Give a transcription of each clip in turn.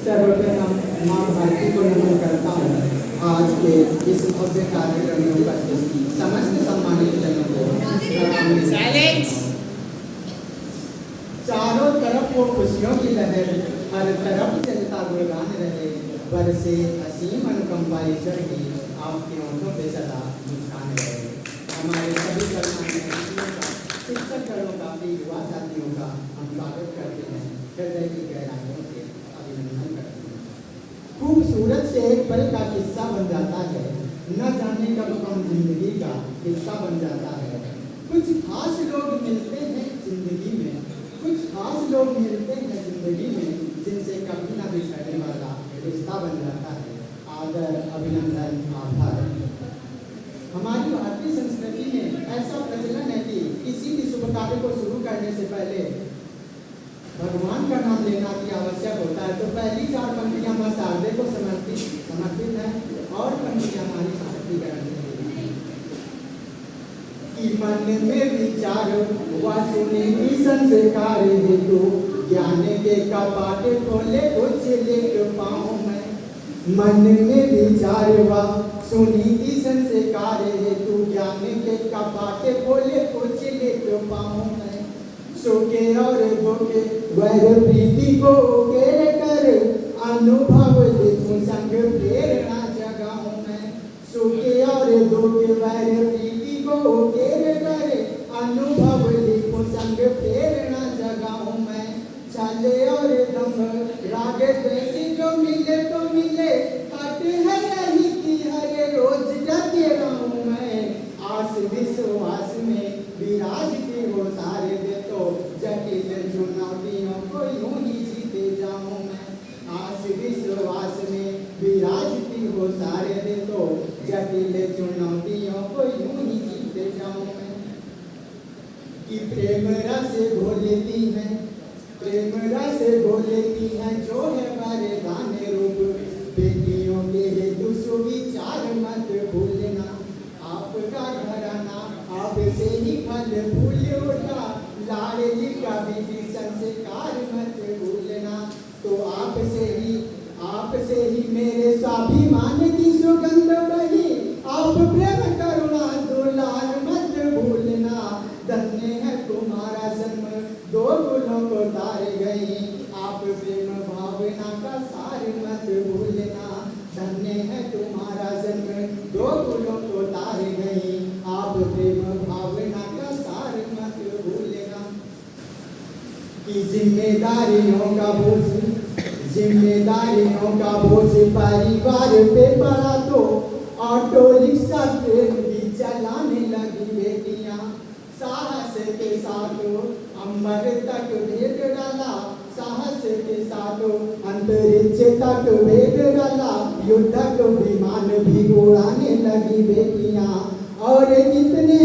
सर्वप्रथम माँ भारती को नमन करता हूँ। आज के इस भव्य कार्यक्रम में उपस्थित समस्त सम्मानित जनों को चारों तरफ वो खुशियों की लहर, हर तरफ जनता गुणगान रहे, बरसे असीम अनुकंपा ईश्वर की आपकी ओठों पे सदा मुस्कान रहे। हमारे सभी शिक्षकगणों का भी युवा साथियों का हम स्वागत करते हैं, हृदय की गहराइयों से अभिनंदन करते हैं। खूबसूरत से एक पल का किस्सा बन जाता है, न जाने कब हम जिंदगी का हिस्सा बन जाता है। कुछ खास लोग मिलते हैं जिंदगी में, कुछ खास लोग मिलते हैं जिंदगी में, जिनसे कभी ना बिछड़ने वाला रिश्ता बन जाता है। आदर, अभिनंदन, आभार। हमारी भारतीय संस्कृति में ऐसा प्रचलन है कि किसी भी शुभ कार्य को शुरू करने से पहले भगवान का नाम लेना भी आवश्यक होता है। तो पहली 4 पंक्तियां मां शारदे को समर्पित है और पंक्तियां हमारी सशक्तिकरण के लिए। मन में विचार हुआ सुने की संस्कार हेतु, ज्ञान के कपाट खोले कुछ लेख पाऊं मैं। मन में विचार हुआ सुनी की संस्कार हेतु, ज्ञान के कपाट खोले कुछ लेख पाऊं मैं। सुखे और दुखे वैर प्रीति को उकेर कर, अनुभव लिखूं संग प्रेरणा जगाऊं मैं। सुखे और दुखे वैर प्रीति को उकेर कर, अनुभव लिखूं संग प्रेरणा जगाऊं मैं। छले और दम राग द्वेष जो मिले तो मिले, हट है नहीं कि हर रोज डटे रहूं मैं। आस विश्वास में विराजते हो सारे दे तो, जटिल चुनौतियों को यूं ही जीते जाऊं मैं। आस विश्वास में विराजती हो सारे दे तो, जटिल चुनौतियों को यूं ही जीते जाऊं मैं। कि प्रेम रस घोलेती है, प्रेम रस घोलेती है जो है वरदान रूप, बेटियों के हेतु सुविचार मत भूलना। आपका घराना आपसे ही फल फूल उठा, लाडली का भी संस्कार मत भूलना। तो आपसे ही मेरे स्वाभिमान की सुगंध बही, आप प्रेम करुणा दुलार मत भूलना। धन्य है तुम्हारा जन्म दो गुणों को तार गई, आप प्रेम भावना का सार मत भूलना। धन्य है तुम्हारा जन्म दो गुणों को तार गई, आप प्रेम भावना का सार मत भूलना। कि जिम्मेदारियों का बोझ परिवार पे पड़ा तो, ऑटो रिक्शा ट्रेन भी चलाने लगी बेटियां। साहस के साथ अंबर तक भेद डाला, साहस के साथ अंतरिक्ष तक भेद डाला, युद्धक विमान भी उड़ाने लगी बेटियां। और कितने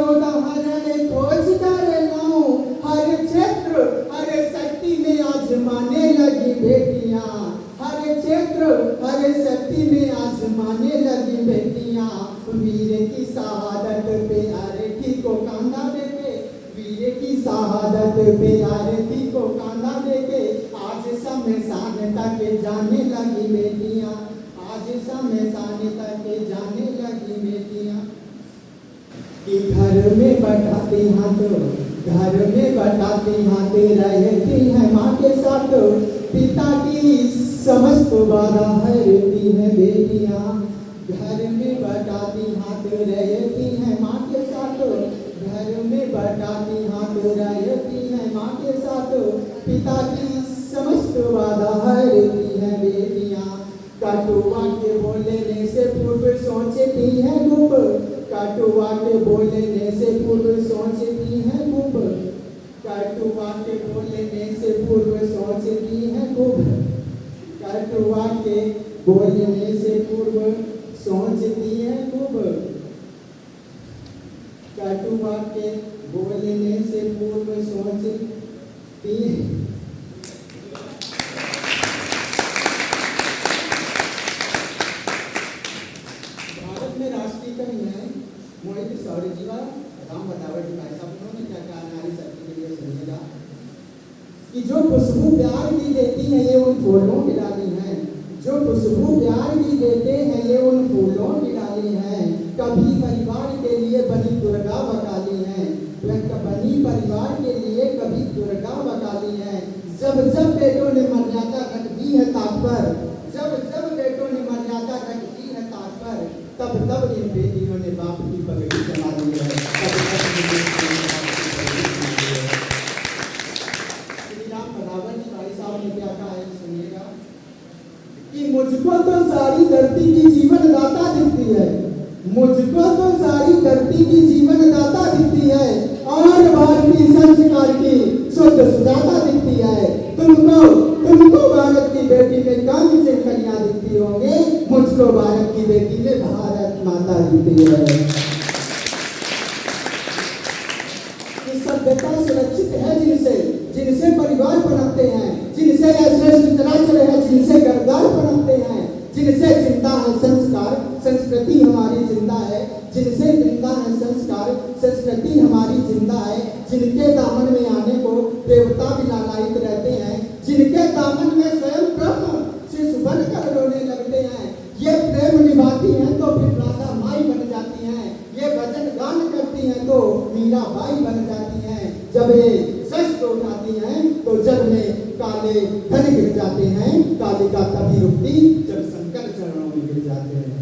उदाहरण खोजता रहूं, हर क्षेत्र हर शक्ति में आजमाने लगी बेटियां। हर क्षेत्र हर शक्ति में आजमाने लगी बेटियां। वीर की शहादत पे आरती को कांधा देके, वीर की शहादत पे आरती को कांधा देके, आज शमशान तक जाने लगी बेटियां। आज शमशान तक जाने लगी बेटियां। कि घर में बैठाती हाथ रहती है माँ के साथ, पिता की समस्त बाधा हरती है बेटियां। घर में बैठाती हाथ रहती है माँ के साथ, घर में बैठाती हाथ रहती है माँ के साथ, पिता की समस्त बाधा हरती है बेटियां। कटुआ के बोलने से पूर्व सोचती है गुप, कटुआ के बोलने से पूर्व सोचती है गुप, कटुआ के बोलने से पूर्व सोचती है गुप, कटुआ के बोलने से पूर्व सोचती है गुप, कटुआ के बोलने से पूर्व सोचती है। मोहित सौर्य जीवा राम बतावट जी भाई साहब उन्होंने क्या कहा नारी शक्ति के लिए सुनिएगा कि जो खुशबू प्यार की देती है ये उन फूलों की डाली है, जो खुशबू प्यार की देते हैं ये उन फूलों की डाली है। कभी परिवार के लिए बनी दुर्गा बकाली है, बनी परिवार के लिए कभी दुर्गा बकाली है। जब जब बेटों ने मर्यादा रख दी है ताक पर, जब जब बेटों ने मर्यादा रख दी है ताक पर, तब तब इन बेटियों ने बाप की पगड़ी चला दी है, तब तब इन बेटियों ने बाप की पगड़ी चला दी है। श्री राम बराबर जी भाई साहब ने क्या कहा है सुनिएगा कि मुझको तो सारी धरती की जीवन दाता दिखती है, मुझको तो सारी धरती की जीवन दाता दिखती है और भारतीय संस्कार की शुद्ध सुजाता दिखती है। तुमको भारत की बेटी में कौन से कन्या दिखती होंगे, मुझको भारत की बेटी में भारत माता दिखती है। ये सभ्यता सुरक्षित है जिनसे, जिनसे परिवार पनपते हैं, जिनसे श्रेष्ठ चराचर है, जिनसे घरदार पनपते हैं, जिनसे जिंदा है संस्कार संस्कृति हमारी जिंदा है, जिनसे जिंदा है संस्कार संस्कृति हमारी जिंदा है। जिनके दामन में आने को देवता भी लालायित रहते हैं, जिनके दामन में स्वयं ब्रह्म शिशु बनकर रोने लगते हैं। ये प्रेम निभाती हैं तो फिर राधा माई बन जाती हैं, ये भजन गान करती हैं तो मीरा बाई बन जाती हैं। जब ये शस्त्र उठाती हैं तो जग में काले धन गिर जाते हैं, कालिका तभी रुकती जब शंकर चरणों में गिर जाते हैं।